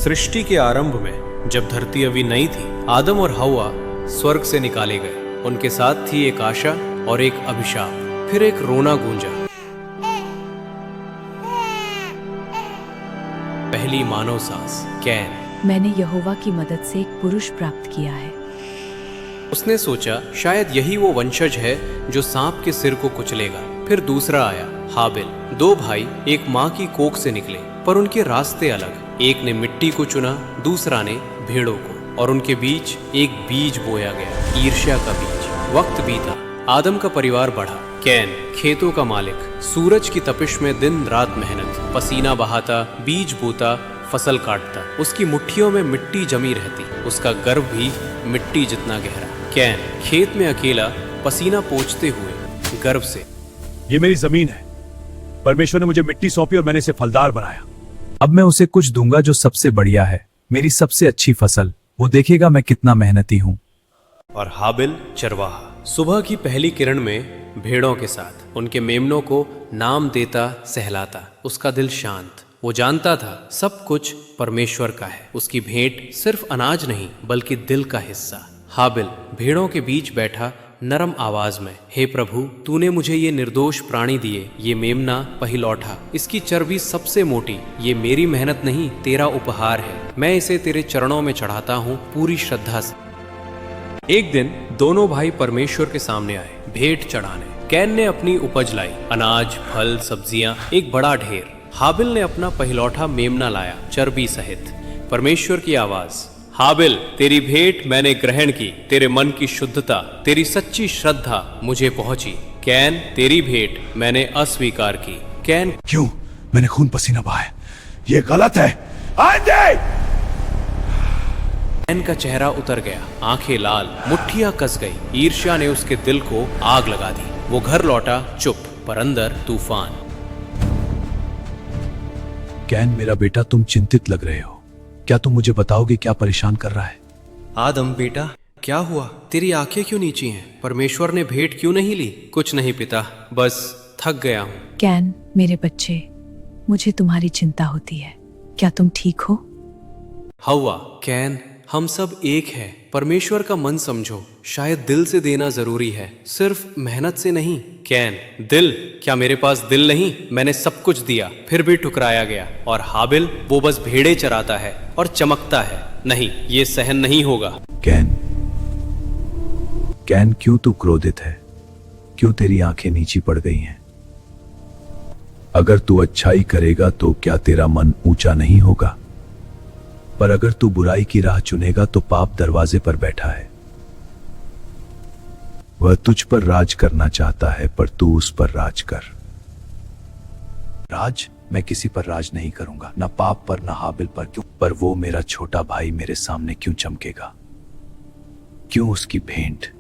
सृष्टि के आरंभ में जब धरती अभी नई थी, आदम और हव्वा स्वर्ग से निकाले गए। उनके साथ थी एक आशा और एक अभिशाप। फिर एक रोना गूंजा। पहली मानव सांस। कैन। मैंने यहोवा की मदद से एक पुरुष प्राप्त किया है। उसने सोचा शायद यही वो वंशज है जो सांप के सिर को कुचलेगा। फिर दूसरा आया, हाबिल। दो भाई एक माँ की कोख से निकले, पर उनके रास्ते अलग। एक ने मिट्टी को चुना, दूसरा ने भेड़ों को, और उनके बीच एक बीज बोया गया, ईर्ष्या का बीज। वक्त बीता, आदम का परिवार बढ़ा। कैन खेतों का मालिक, सूरज की तपिश में दिन रात मेहनत, पसीना बहाता, बीज बोता, फसल काटता। उसकी मुट्ठियों में मिट्टी जमी रहती, उसका गर्व भी मिट्टी जितना गहरा। कैन खेत में अकेला, पसीना पोंछते हुए गर्व से, ये मेरी जमीन है, परमेश्वर ने मुझे मिट्टी सौंपी और मैंने इसे फलदार बनाया। अब मैं उसे कुछ दूंगा जो सबसे बढ़िया है, मेरी सबसे अच्छी फसल। वो देखेगा मैं कितना मेहनती हूँ। और हाबिल चरवाहा, सुबह की पहली किरण में भेड़ों के साथ उनके मेमनों को नाम देता, सहलाता। उसका दिल शांत। वो जानता था सब कुछ परमेश्वर का है। उसकी भेंट सिर्फ अनाज नहीं बल्कि दिल का हिस्सा। हाबिल भेड़ों के बीच बैठा, नरम आवाज में, हे प्रभु, तूने मुझे ये निर्दोष प्राणी दिए, ये मेमना पहिलौठा, इसकी चर्बी सबसे मोटी। ये मेरी मेहनत नहीं, तेरा उपहार है। मैं इसे तेरे चरणों में चढ़ाता हूँ पूरी श्रद्धा से। एक दिन दोनों भाई परमेश्वर के सामने आए भेंट चढ़ाने। कैन ने अपनी उपज लाई, अनाज, फल, सब्जियां, एक बड़ा ढेर। हाबिल ने अपना पहिलौठा मेमना लाया, चर्बी सहित। परमेश्वर की आवाज, हाबिल, तेरी भेंट मैंने ग्रहण की, तेरे मन की शुद्धता, तेरी सच्ची श्रद्धा मुझे पहुंची। कैन, तेरी भेंट मैंने अस्वीकार की। कैन, क्यों? मैंने खून पसीना बहाया, ये गलत है। आंधी! कैन का चेहरा उतर गया, आंखें लाल, मुट्ठियां कस गई। ईर्ष्या ने उसके दिल को आग लगा दी। वो घर लौटा चुप, पर अंदर तूफान। कैन मेरा बेटा, तुम चिंतित लग रहे हो। क्या तुम मुझे बताओगे क्या परेशान कर रहा है? आदम बेटा, क्या हुआ? तेरी आंखें क्यों नीची हैं? परमेश्वर ने भेंट क्यों नहीं ली? कुछ नहीं पिता, बस थक गया हूँ। कैन मेरे बच्चे, मुझे तुम्हारी चिंता होती है। क्या तुम ठीक हो? हव्वा, कैन, हम सब एक हैं। परमेश्वर का मन समझो। शायद दिल से देना जरूरी है, सिर्फ मेहनत से नहीं। कैन, दिल? क्या मेरे पास दिल नहीं? मैंने सब कुछ दिया, फिर भी ठुकराया गया। और हाबिल, वो बस भेड़े चराता है और चमकता है। नहीं, ये सहन नहीं होगा। कैन, क्यों तू क्रोधित है? क्यों तेरी आंखें नीची पड़ गई हैं? अगर तू अच्छाई करेगा तो क्या तेरा मन ऊंचा नहीं होगा? पर अगर तू बुराई की राह चुनेगा तो पाप दरवाजे पर बैठा है। वह तुझ पर राज करना चाहता है, पर तू उस पर राज कर। राज? मैं किसी पर राज नहीं करूंगा, ना पाप पर, ना हाबिल पर। क्यों? पर वो मेरा छोटा भाई मेरे सामने क्यों चमकेगा? क्यों उसकी भेंट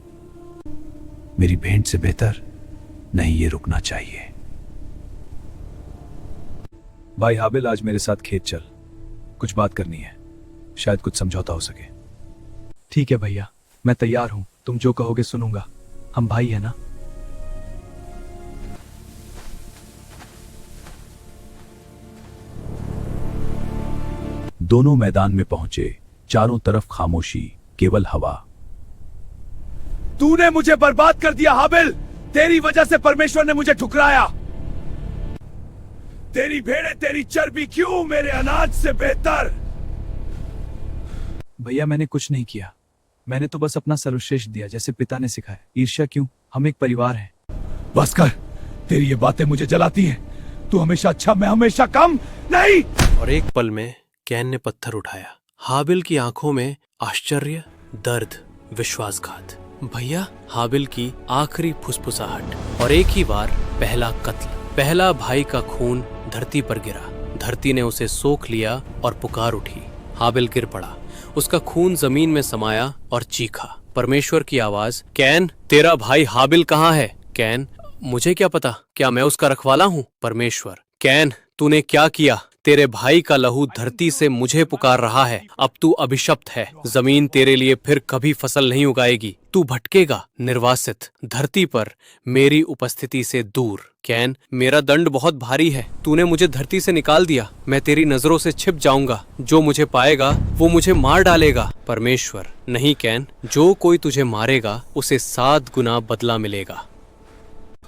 मेरी भेंट से बेहतर? नहीं, ये रुकना चाहिए। भाई हाबिल, आज मेरे साथ खेत चल, कुछ बात करनी है, शायद कुछ समझौता हो सके। ठीक है भैया, मैं तैयार हूं, तुम जो कहोगे सुनूंगा। हम भाई है ना? दोनों मैदान में पहुंचे, चारों तरफ खामोशी, केवल हवा। तूने मुझे बर्बाद कर दिया हाबिल, तेरी वजह से परमेश्वर ने मुझे ठुकराया। तेरी भेड़ें, तेरी चर्बी क्यों मेरे अनाज से बेहतर? भैया मैंने कुछ नहीं किया, मैंने तो बस अपना सर्वश्रेष्ठ दिया जैसे पिता ने सिखाया। ईर्ष्या क्यों? हम एक परिवार हैं। बस कर, तेरी ये बातें मुझे जलाती हैं। तू हमेशा अच्छा, मैं हमेशा कम। नहीं! और एक पल में कैन ने पत्थर उठाया। हाबिल की आंखों में आश्चर्य, दर्द, विश्वासघात। भैया, हाबिल की आखिरी फुसफुसाहट। और एक ही बार पहला कत्ल। पहला भाई का खून धरती पर गिरा। धरती ने उसे सोख लिया और पुकार उठी। हाबिल गिर पड़ा, उसका खून जमीन में समाया और चीखा। परमेश्वर की आवाज, कैन, तेरा भाई हाबिल कहाँ है? कैन, मुझे क्या पता, क्या मैं उसका रखवाला हूँ? परमेश्वर, कैन, तूने क्या किया? तेरे भाई का लहू धरती से मुझे पुकार रहा है। अब तू अभिशप्त है, जमीन तेरे लिए फिर कभी फसल नहीं उगाएगी। तू भटकेगा निर्वासित धरती पर मेरी उपस्थिति से दूर। कैन, मेरा दंड बहुत भारी है। तूने मुझे धरती से निकाल दिया, मैं तेरी नजरों से छिप जाऊंगा। जो मुझे पाएगा वो मुझे मार डालेगा। परमेश्वर, नहीं कैन, जो कोई तुझे मारेगा उसे 7 गुना बदला मिलेगा।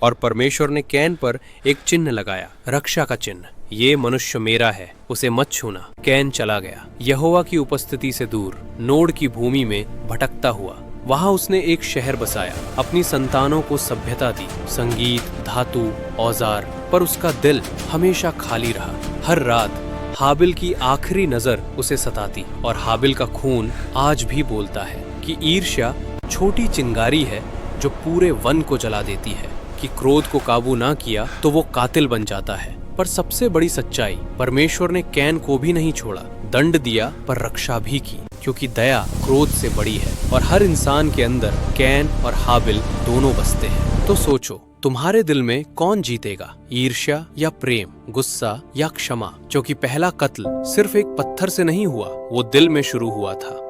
और परमेश्वर ने कैन पर एक चिन्ह लगाया, रक्षा का चिन्ह। ये मनुष्य मेरा है, उसे मत छूना। कैन चला गया यहोवा की उपस्थिति से दूर, नोड की भूमि में भटकता हुआ। वहां उसने एक शहर बसाया, अपनी संतानों को सभ्यता दी, संगीत, धातु, औजार, पर उसका दिल हमेशा खाली रहा। हर रात हाबिल की आखिरी नजर उसे सताती, और हाबिल का खून आज भी बोलता है कि ईर्ष्या छोटी चिंगारी है जो पूरे वन को जला देती है, कि क्रोध को काबू ना किया तो वो कातिल बन जाता है। पर सबसे बड़ी सच्चाई, परमेश्वर ने कैन को भी नहीं छोड़ा, दंड दिया पर रक्षा भी की, क्योंकि दया क्रोध से बड़ी है। और हर इंसान के अंदर कैन और हाबिल दोनों बसते हैं। तो सोचो, तुम्हारे दिल में कौन जीतेगा, ईर्ष्या या प्रेम, गुस्सा या क्षमा? क्योंकि पहला कत्ल सिर्फ एक पत्थर से नहीं हुआ, वो दिल में शुरू हुआ था।